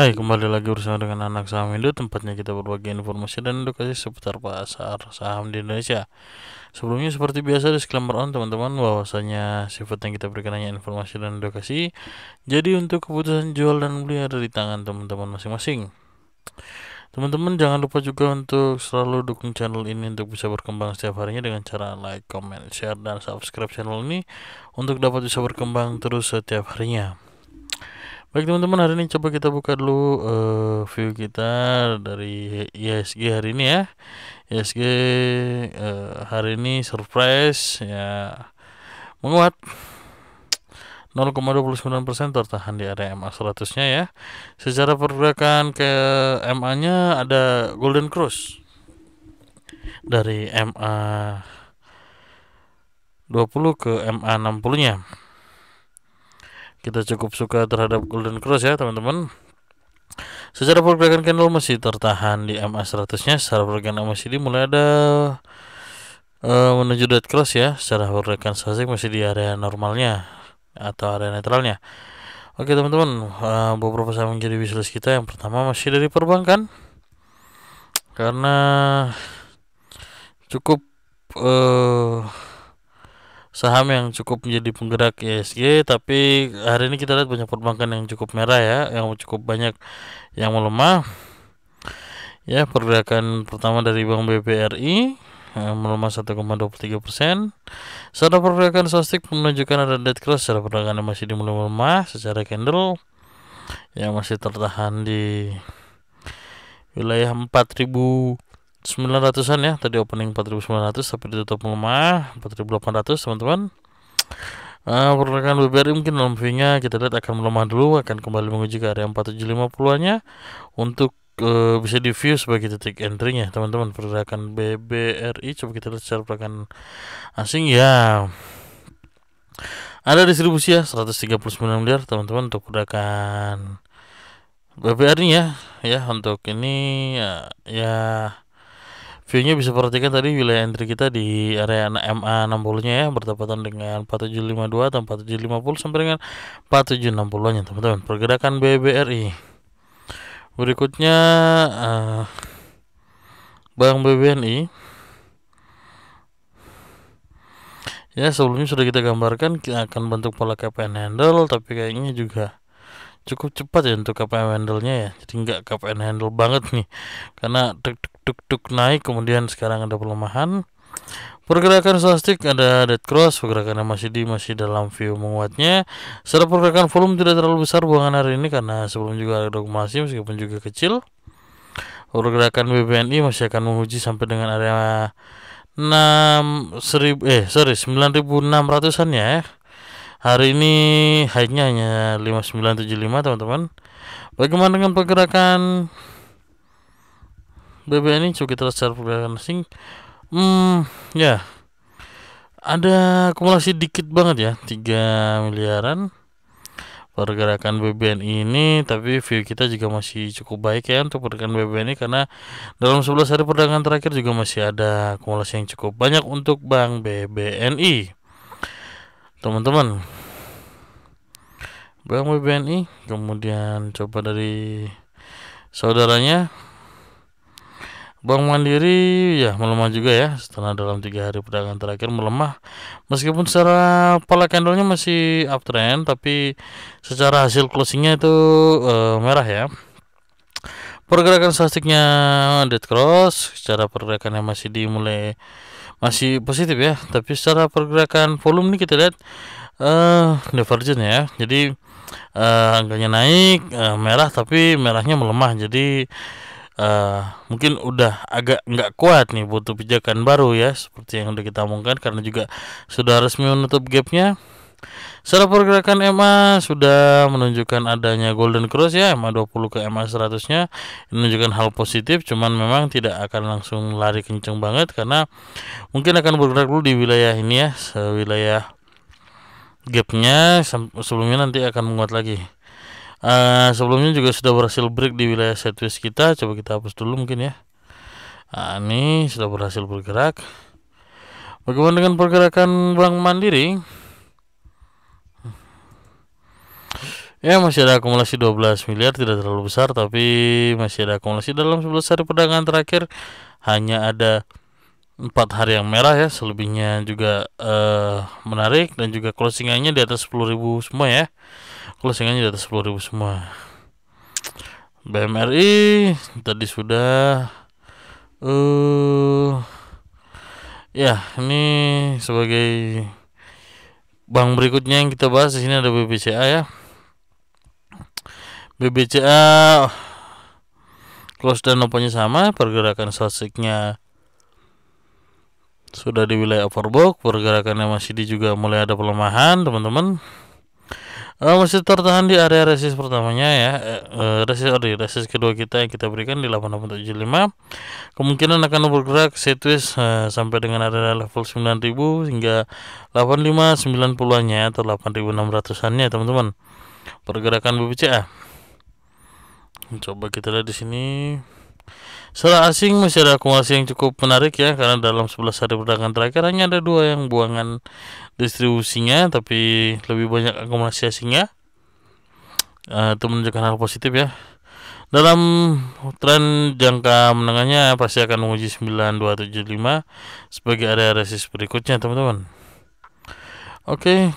Hai, kembali lagi bersama dengan Anak Saham Indo, tempatnya kita berbagi informasi dan edukasi seputar pasar saham di Indonesia. Sebelumnya seperti biasa disclaimer on teman-teman, bahwasanya sifat yang kita berikan hanya informasi dan edukasi. Jadi untuk keputusan jual dan beli ada di tangan teman-teman masing-masing. Teman-teman jangan lupa juga untuk selalu dukung channel ini untuk bisa berkembang setiap harinya dengan cara like, comment, share, dan subscribe channel ini untuk dapat bisa berkembang terus setiap harinya. Baik teman-teman, hari ini coba kita buka dulu view kita dari IHSG hari ini ya. IHSG hari ini surprise ya, menguat 0,29% tertahan di area MA 100-nya ya. Secara pergerakan ke MA-nya ada Golden Cross dari MA 20 ke MA 60-nya. Kita cukup suka terhadap Golden Cross ya teman-teman. Secara pergerakan candle masih tertahan di MA 100-nya. Secara pergerakan MACD mulai ada menuju dead cross ya. Secara pergerakan stochastic masih di area normalnya atau area netralnya. Oke teman-teman, beberapa saham menjadi wishlist kita. Yang pertama masih dari perbankan, karena cukup saham yang cukup menjadi penggerak IHSG, tapi hari ini kita lihat banyak perbankan yang cukup merah ya, yang cukup banyak yang melemah ya. Pergerakan pertama dari Bank BBRI melemah 1,23%. Secara pergerakan stochastic menunjukkan ada dead cross. Secara pergerakan masih dimulai melemah. Secara candle yang masih tertahan di wilayah 4.900-an ya. Tadi opening 4.900 tapi ditutup melemah 4.800 teman-teman. Pergerakan BBRI mungkin dalam view-nya kita lihat akan melemah dulu, akan kembali menguji ke area 4750-nya untuk bisa di view sebagai titik entry-nya teman-teman. Pergerakan BBRI coba kita lihat secara pergerakan asing ya, ada distribusi ya 139 miliar teman-teman untuk pergerakan BBRI ya untuk ini ya view-nya bisa perhatikan tadi wilayah entry kita di area MA 60-nya ya, bertepatan dengan 4752 atau 4750 sampai dengan 4760-nya teman-teman. Pergerakan BBRI berikutnya Bank BBNI ya, sebelumnya sudah kita gambarkan kita akan bentuk pola KPN handle, tapi kayaknya juga cukup cepat ya untuk KPN handle-nya ya. Jadi nggak KPN handle banget nih, karena tuk naik kemudian sekarang ada pelemahan. Pergerakan stochastic ada dead cross, pergerakan masih dalam view menguatnya. Secara pergerakan volume tidak terlalu besar buangan hari ini karena sebelum juga ada akumulasi meskipun juga kecil. Pergerakan BBNI masih akan menguji sampai dengan area 9.600-an ya. Hari ini high-nya hanya 5975 teman-teman. Bagaimana dengan pergerakan BBNI? Coba kita lihat secara pergerakan asing. Ya, ada akumulasi dikit banget ya, 3 miliaran pergerakan BBNI ini, tapi view kita juga masih cukup baik ya untuk pergerakan BBNI, karena dalam 11 hari perdagangan terakhir juga masih ada akumulasi yang cukup banyak untuk Bank BBNI teman-teman. Bank BBNI, kemudian coba dari saudaranya Bank Mandiri ya, melemah juga ya setelah dalam 3 hari perdagangan terakhir melemah, meskipun secara pola candlenya masih uptrend, tapi secara hasil closingnya itu merah ya. Pergerakan stochasticnya dead cross, secara pergerakannya masih dimulai masih positif ya, tapi secara pergerakan volume ini kita lihat divergent ya. Jadi angkanya naik merah, tapi merahnya melemah, jadi mungkin udah agak nggak kuat nih, butuh pijakan baru ya, seperti yang udah kita omongkan, karena juga sudah resmi menutup gapnya. Secara pergerakan MA sudah menunjukkan adanya golden cross ya, MA 20 ke MA 100-nya menunjukkan hal positif, cuman memang tidak akan langsung lari kenceng banget karena mungkin akan bergerak dulu di wilayah ini ya, wilayah gapnya, sebelumnya nanti akan menguat lagi. Sebelumnya juga sudah berhasil break di wilayah sideways kita. Coba kita hapus dulu mungkin ya. Ini sudah berhasil bergerak. Bagaimana dengan pergerakan Bank Mandiri? Ya, masih ada akumulasi 12 miliar, tidak terlalu besar, tapi masih ada akumulasi dalam 11 hari perdagangan terakhir. Hanya ada 4 hari yang merah ya, selebihnya juga menarik, dan juga closingannya di atas 10.000 semua ya. Closingannya di atas 10.000 semua. BMRI tadi sudah ya, ini sebagai bank berikutnya yang kita bahas di sini ada BBCA ya. BBCA close dan opennya sama, pergerakan stochasticnya sudah di wilayah overbought, pergerakannya masih juga mulai ada pelemahan teman-teman. Masih tertahan di area resist pertamanya ya, resist kedua kita yang kita berikan di 8875. Kemungkinan akan bergerak sideways sampai dengan area level 9.000 hingga 8590-nya atau 8.600-annya teman-teman. Pergerakan BBCA. Coba kita lihat di sini. Secara asing masih ada akumulasi yang cukup menarik ya, karena dalam 11 hari perdagangan terakhir hanya ada 2 yang buangan distribusinya, tapi lebih banyak akumulasi asingnya. Itu menunjukkan hal positif ya. Dalam tren jangka menengahnya pasti akan menguji 9275 sebagai area resist berikutnya teman-teman. Oke.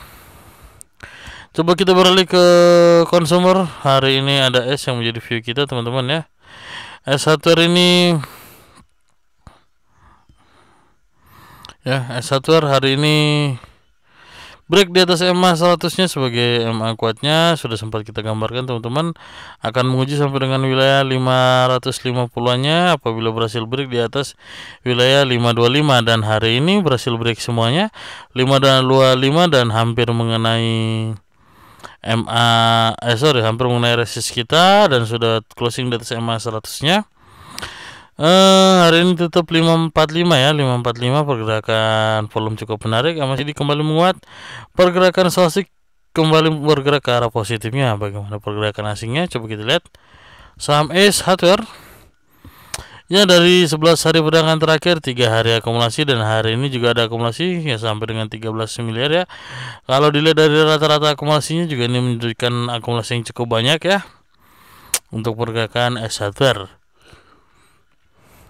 Coba kita beralih ke consumer. Hari ini ada S yang menjadi view kita teman-teman ya. S hardware ini ya, S hardware hari ini break di atas MA 100-nya sebagai MA kuatnya, sudah sempat kita gambarkan teman-teman, akan menguji sampai dengan wilayah 550-nya apabila berhasil break di atas wilayah 525, dan hari ini berhasil break semuanya 525 dan hampir mengenai hampir mengenai resist kita dan sudah closing di atas MA 100-nya. Hari ini tutup 545 ya, 545, pergerakan volume cukup menarik, masih kembali menguat, pergerakan stochastic kembali bergerak ke arah positifnya. Bagaimana pergerakan asingnya? Coba kita lihat saham S Hardware ya, dari 11 hari perdagangan terakhir 3 hari akumulasi, dan hari ini juga ada akumulasi ya sampai dengan 13 miliar ya. Kalau dilihat dari rata-rata akumulasinya juga ini menunjukkan akumulasi yang cukup banyak ya untuk pergerakan S Hardware.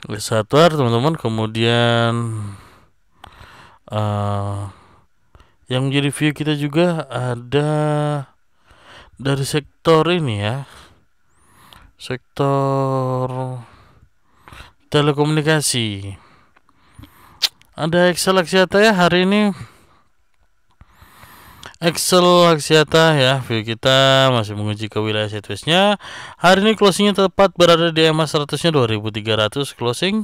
Teman-teman, kemudian yang menjadi view kita juga ada dari sektor ini ya, sektor telekomunikasi. Ada Excel Axiata ya hari ini. Excel Axiata ya, view kita masih menguji ke wilayah sideways-nya. Hari ini closingnya tepat berada di MA 100-nya 2300 closing.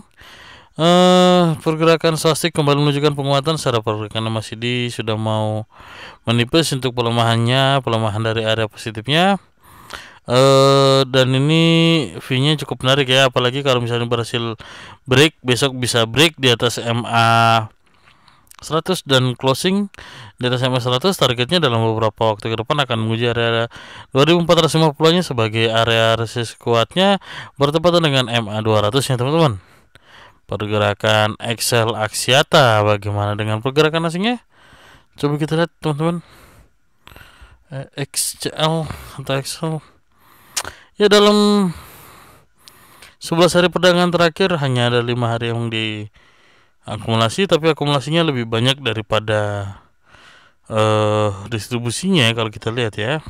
Pergerakan stochastic kembali menunjukkan penguatan secara pergerakan MACD sudah mau menipis untuk pelemahan dari area positifnya. Dan ini V-nya cukup menarik ya, apalagi kalau misalnya berhasil break, besok bisa break di atas MA 100 dan closing di atas MA 100. Targetnya dalam beberapa waktu ke depan akan menguji area 2450-nya sebagai area resist kuatnya, bertepatan dengan MA 200-nya teman-teman. Pergerakan Excel Axiata, bagaimana dengan pergerakan asingnya? Coba kita lihat teman-teman. XCL atau Excel ya, dalam 11 hari perdagangan terakhir hanya ada 5 hari yang diakumulasi, tapi akumulasinya lebih banyak daripada distribusinya kalau kita lihat ya.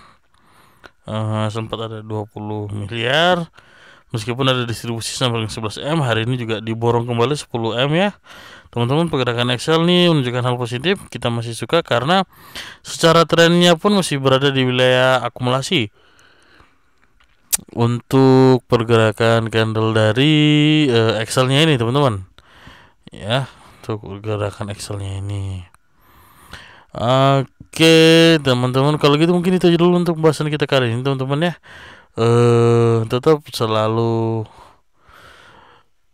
Sempat ada 20 miliar, meskipun ada distribusi sampai 11M. Hari ini juga diborong kembali 10M ya teman-teman. Pergerakan Excel nih menunjukkan hal positif, kita masih suka karena secara trennya pun masih berada di wilayah akumulasi. Untuk pergerakan candle dari Excel-nya ini teman-teman ya, untuk pergerakan Excel-nya ini. Oke teman-teman, kalau gitu mungkin itu aja dulu untuk pembahasan kita kali ini teman-teman ya. Tetap selalu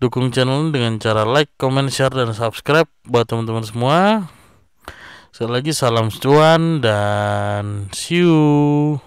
dukung channel dengan cara like, comment, share, dan subscribe buat teman-teman semua. Sekali lagi salam cuan dan see you.